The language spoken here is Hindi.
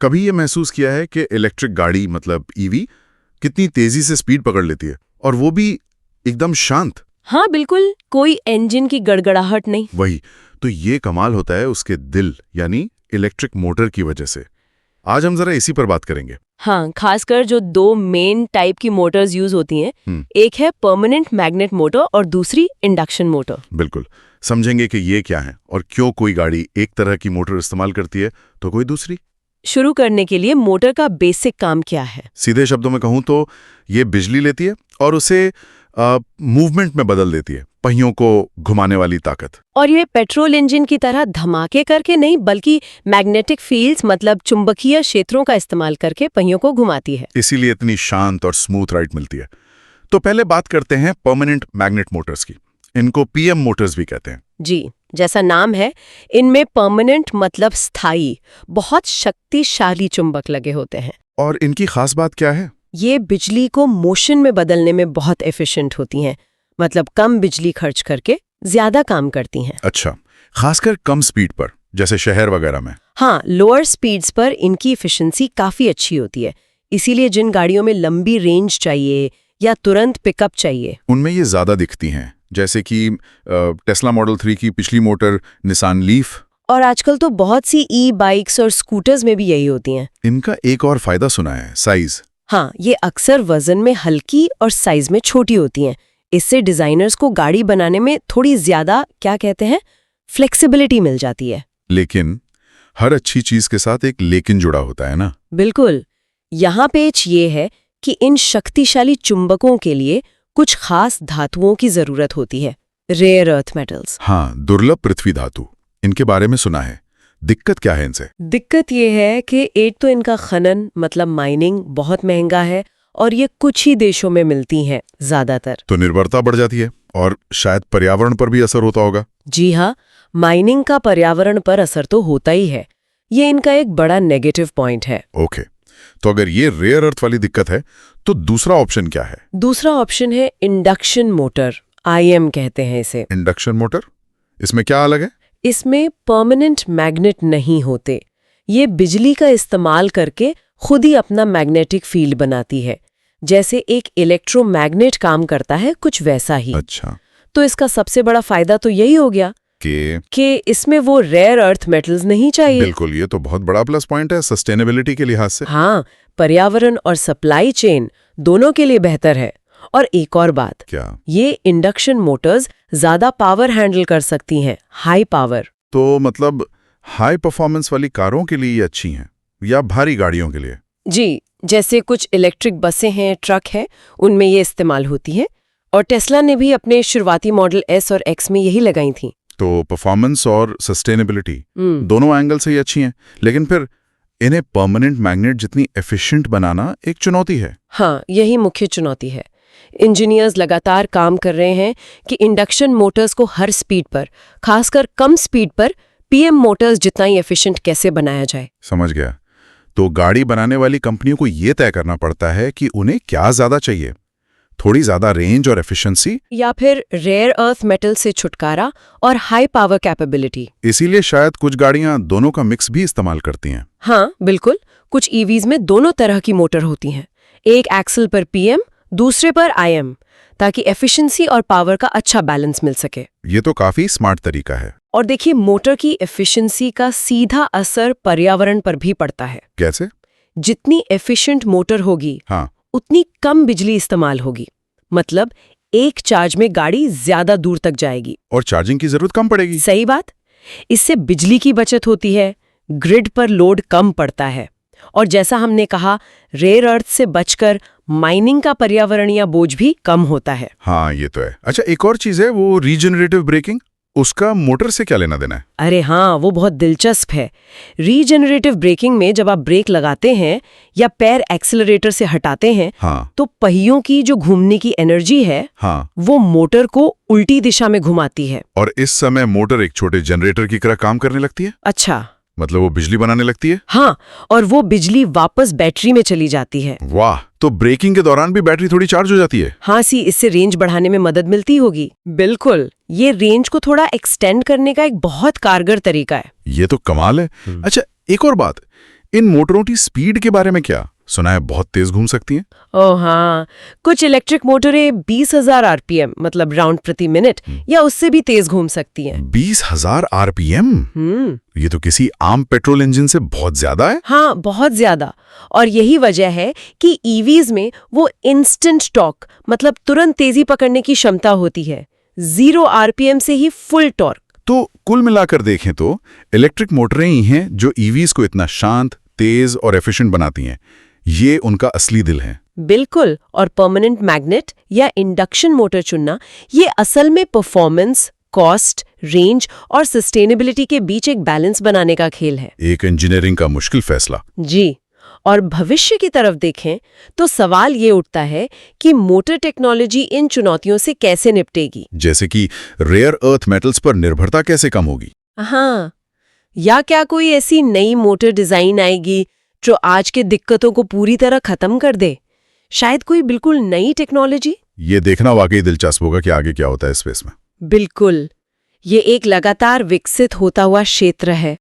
कभी ये महसूस किया है कि इलेक्ट्रिक गाड़ी मतलब ईवी कितनी तेजी से स्पीड पकड़ लेती है, और वो भी एकदम शांत। हाँ बिल्कुल, कोई इंजन की गड़गड़ाहट नहीं। वही तो ये कमाल होता है उसके दिल यानी इलेक्ट्रिक मोटर की वजह से। आज हम जरा इसी पर बात करेंगे। हाँ, खासकर जो दो मेन टाइप की मोटर्स यूज होती हैं, एक है परमानेंट मैग्नेट मोटर और दूसरी इंडक्शन मोटर। बिल्कुल, समझेंगे कि ये क्या है और क्यों कोई गाड़ी एक तरह की मोटर इस्तेमाल करती है तो कोई दूसरी। शुरू करने के लिए मोटर का बेसिक काम क्या है? सीधे शब्दों में कहूं तो ये बिजली लेती है और उसे मूवमेंट में बदल देती है, पहियों को घुमाने वाली ताकत। और ये पेट्रोल इंजन की तरह धमाके करके नहीं, बल्कि मैग्नेटिक फील्ड्स मतलब चुंबकीय क्षेत्रों का इस्तेमाल करके पहियों को घुमाती है। इसीलिए इतनी शांत और स्मूथ राइड मिलती है। तो पहले बात करते हैं परमानेंट मैग्नेट मोटर्स की। इनको पीएम मोटर्स भी कहते हैं। जी, जैसा नाम है, इनमें परमानेंट मतलब स्थायी, बहुत शक्तिशाली चुंबक लगे होते हैं। और इनकी खास बात क्या है? ये बिजली को मोशन में बदलने में बहुत एफिशिएंट होती हैं, मतलब कम बिजली खर्च करके ज्यादा काम करती हैं। अच्छा, खासकर कम स्पीड पर, जैसे शहर वगैरह में। हाँ, लोअर स्पीड्स पर इनकी इफिशिएंसी काफी अच्छी होती है। इसीलिए जिन गाड़ियों में लंबी रेंज चाहिए या तुरंत पिकअप चाहिए, उनमें ये ज्यादा दिखती हैं, जैसे कि टेस्ला मॉडल 3 की पिछली मोटर, निसान लीफ। और आजकल तो बहुत सी ई बाइक्स और स्कूटर्स में भी यही होती हैं। इनका एक और फायदा सुना है, साइज। हाँ, ये अक्सर वजन में हल्की और साइज में छोटी होती हैं। इससे डिजाइनर्स को गाड़ी बनाने में थोड़ी ज्यादा, क्या कहते हैं, फ्लेक्सिबिलिटी मिल जाती है। लेकिन हर अच्छी चीज के साथ एक लेकिन जुड़ा होता है ना। बिल्कुल, यहाँ पेच ये है कि इन शक्तिशाली चुंबकों के लिए कुछ खास धातुओं की जरूरत होती है, रेयर अर्थ मेटल्स। हाँ, दुर्लभ पृथ्वी धातु, इनके बारे में सुना है। दिक्कत क्या है इनसे? दिक्कत ये है कि एक तो इनका खनन मतलब माइनिंग बहुत महंगा है, और ये कुछ ही देशों में मिलती हैं ज्यादातर। तो निर्भरता बढ़ जाती है और शायद पर्यावरण पर भी असर होता होगा। जी हाँ, माइनिंग का पर्यावरण पर असर तो होता ही है। ये इनका एक बड़ा नेगेटिव पॉइंट है। ओके, तो अगर ये रेयर अर्थ वाली दिक्कत है तो दूसरा ऑप्शन क्या है? दूसरा ऑप्शन है इंडक्शन मोटर, IM कहते हैं इसे। इंडक्शन मोटर, इसमें क्या अलग है? इसमें परमानेंट मैग्नेट नहीं होते। ये बिजली का इस्तेमाल करके खुद ही अपना मैग्नेटिक फील्ड बनाती है, जैसे एक इलेक्ट्रोमैग्नेट काम करता है, कुछ वैसा ही। अच्छा, तो इसका सबसे बड़ा फायदा तो यही हो गया कि इसमें वो रेयर अर्थ मेटल्स नहीं चाहिए। बिल्कुल, ये तो बहुत बड़ा प्लस पॉइंट है सस्टेनेबिलिटी के लिहाज से। हाँ, पर्यावरण और सप्लाई चेन दोनों के लिए बेहतर है। और एक और बात, क्या? ये इंडक्शन मोटर्स ज्यादा पावर हैंडल कर सकती हैं, हाई पावर। तो मतलब हाई परफॉर्मेंस वाली कारों के लिए ये अच्छी हैं या भारी गाड़ियों के लिए? जी, जैसे कुछ इलेक्ट्रिक बसें हैं, ट्रक हैं, उनमें ये इस्तेमाल होती हैं। और टेस्ला ने भी अपने शुरुआती मॉडल S और X में यही लगाई थी। तो परफॉर्मेंस और सस्टेनेबिलिटी दोनों एंगल से ही अच्छी हैं, लेकिन फिर इन्हें परमानेंट मैग्नेट जितनी एफिशिएंट बनाना एक चुनौती है। हाँ, यही मुख्य चुनौती है। इंजीनियर्स लगातार काम कर रहे हैं कि इंडक्शन मोटर्स को हर स्पीड पर, खासकर कम स्पीड पर, PM मोटर्स जितना ही एफिशिएंट कैसे बनाया जाए। समझ गया। तो गाड़ी बनाने वाली कंपनियों को ये तय करना पड़ता है कि उन्हें क्या ज्यादा चाहिए, थोड़ी ज्यादा रेंज और एफिशिएंसी, या फिर रेयर अर्थ मेटल से छुटकारा और हाई पावर कैपेबिलिटी। इसीलिए शायद कुछ गाड़ियां दोनों का मिक्स भी इस्तेमाल करती हैं। हाँ बिल्कुल, कुछ ईवीज में दोनों तरह की मोटर होती हैं, एक एक्सल पर PM, दूसरे पर IM, ताकि एफिशिएंसी और पावर का अच्छा बैलेंस मिल सके। ये तो काफी स्मार्ट तरीका है। और देखिए, मोटर की एफिशिएंसी का सीधा असर पर्यावरण पर भी पड़ता है। कैसे? जितनी एफिशिएंट मोटर होगी, हाँ, उतनी कम बिजली इस्तेमाल होगी। मतलब एक चार्ज में गाड़ी ज्यादा दूर तक जाएगी और चार्जिंग की जरूरत कम पड़ेगी। सही बात। इससे बिजली की बचत होती है, ग्रिड पर लोड कम पड़ता है, और जैसा हमने कहा, रेयर अर्थ से बचकर माइनिंग का पर्यावरणीय बोझ भी कम होता है। हाँ, ये तो है। अच्छा, एक और चीज है, वो रीजनरेटिव ब्रेकिंग, उसका मोटर से क्या लेना देना है? अरे हाँ, वो बहुत दिलचस्प है। रीजनरेटिव ब्रेकिंग में जब आप ब्रेक लगाते हैं या पैर एक्सेलरेटर से हटाते हैं, हाँ, तो पहियों की जो घूमने की एनर्जी है, हाँ, वो मोटर को उल्टी दिशा में घुमाती है। और इस समय मोटर एक छोटे जनरेटर की तरह काम करने लगती है। अच्छा, मतलब वो बिजली बनाने लगती है। हाँ, और वो बिजली वापस बैटरी में चली जाती है। वाह, तो ब्रेकिंग के दौरान भी बैटरी थोड़ी चार्ज हो जाती है। हाँ सी, इससे रेंज बढ़ाने में मदद मिलती होगी। बिल्कुल, ये रेंज को थोड़ा एक्सटेंड करने का एक बहुत कारगर तरीका है। ये तो कमाल है। अच्छा, एक और बात, इन मोटरों की स्पीड के बारे में क्या? सुना है बहुत तेज घूम सकती हैं। ओह हाँ, कुछ इलेक्ट्रिक मोटरें 20,000 आरपीएम मतलब राउंड प्रति मिनट या उससे भी तेज घूम सकती हैं। 20,000 आरपीएम? ये तो किसी आम पेट्रोल इंजन से बहुत ज्यादा है। हाँ, बहुत ज्यादा। और यही वजह है कि ईवीज में वो इंस्टेंट टॉर्क मतलब तुरंत तेजी पकड़ने की क्षमता होती है। 0 आरपीएम से ही फुल टॉर्क। तो कुल मिलाकर देखें तो इलेक्ट्रिक मोटरें ही हैं जो ईवीज को इतना शांत, तेज और एफिशिएंट बनाती हैं। ये उनका असली दिल है। बिल्कुल। और परमानेंट मैग्नेट या इंडक्शन मोटर चुनना ये असल में परफॉर्मेंस, कॉस्ट, रेंज और सस्टेनेबिलिटी के बीच एक बैलेंस बनाने का खेल है। एक इंजीनियरिंग का मुश्किल फैसला। जी। और भविष्य की तरफ देखें तो सवाल ये उठता है कि मोटर टेक्नोलॉजी इन चुनौतियों से कैसे निपटेगी। जैसे कि रेयर अर्थ मेटल्स पर निर्भरता कैसे कम होगी। हाँ, या क्या कोई ऐसी नई मोटर डिजाइन आएगी जो आज के दिक्कतों को पूरी तरह खत्म कर दे। शायद कोई बिल्कुल नई टेक्नोलॉजी। ये देखना वाकई दिलचस्प होगा कि आगे क्या होता है स्पेस में। बिल्कुल, ये एक लगातार विकसित होता हुआ क्षेत्र है।